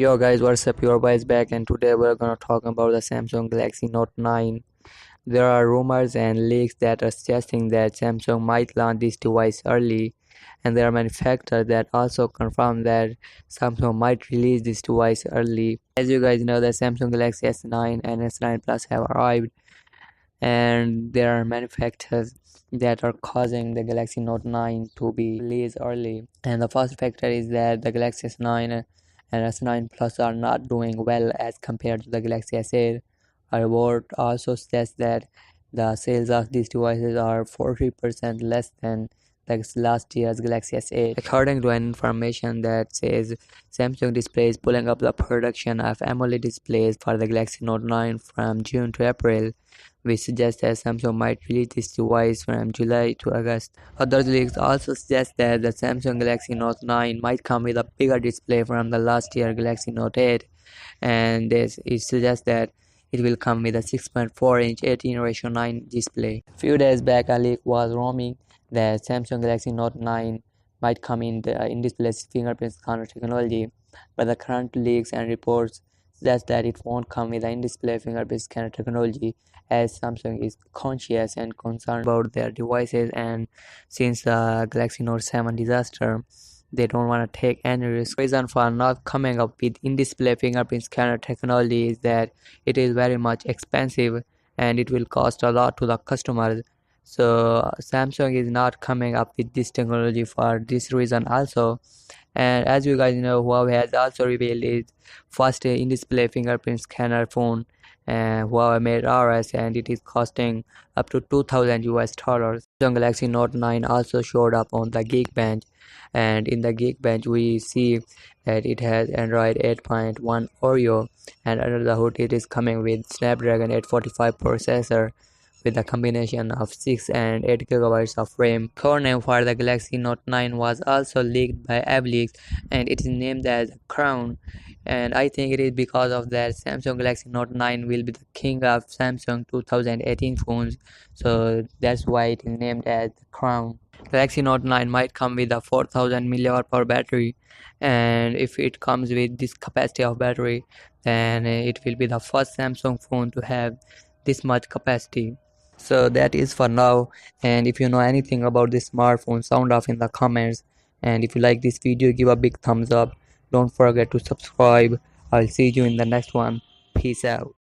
Yo guys, what's up? Your boy is back, and today we're gonna talk about the Samsung Galaxy Note 9. There are rumors and leaks that are suggesting that Samsung might launch this device early, and there are manufacturers that also confirm that Samsung might release this device early. As you guys know, the Samsung Galaxy S9 and S9 Plus have arrived, and there are manufacturers that are causing the Galaxy Note 9 to be released early. And the first factor is that the Galaxy S9 and S9 Plus are not doing well as compared to the Galaxy S8. A report also says that the sales of these devices are 40% less than the last year's Galaxy S8. According to an information that says Samsung Display is pulling up the production of AMOLED displays for the Galaxy Note 9 from June to April, which suggests that Samsung might release this device from July to August. Other leaks also suggest that the Samsung Galaxy Note 9 might come with a bigger display from the last year Galaxy Note 8, and it suggests that it will come with a 6.4-inch 18:9 display. A few days back, a leak was roaming that Samsung Galaxy Note 9 might come in the in-display fingerprint scanner technology, but the current leaks and reports suggest that it won't come with the in-display fingerprint scanner technology, as Samsung is conscious and concerned about their devices, and since the Galaxy Note 7 disaster, they don't want to take any risk. The reason for not coming up with in-display fingerprint scanner technology is that it is very much expensive and it will cost a lot to the customers. So Samsung is not coming up with this technology for this reason also. And as you guys know, Huawei has also revealed its first in-display fingerprint scanner phone, and Huawei made RS, and it is costing up to $2,000. Samsung Galaxy Note 9 also showed up on the Geekbench, and in the Geekbench we see that it has Android 8.1 Oreo, and under the hood it is coming with Snapdragon 845 processor with a combination of 6 and 8 gigabytes of RAM. Core name for the Galaxy Note 9 was also leaked by AppLeaks, and it is named as Crown. And I think it is because of that Samsung Galaxy Note 9 will be the king of Samsung 2018 phones, so that's why it is named as the Crown. Galaxy Note 9 might come with a 4000 mAh battery, and if it comes with this capacity of battery, then it will be the first Samsung phone to have this much capacity. So that is for now, and if you know anything about this smartphone, sound off in the comments, and if you like this video, give a big thumbs up. Don't forget to subscribe. I'll see you in the next one. Peace out.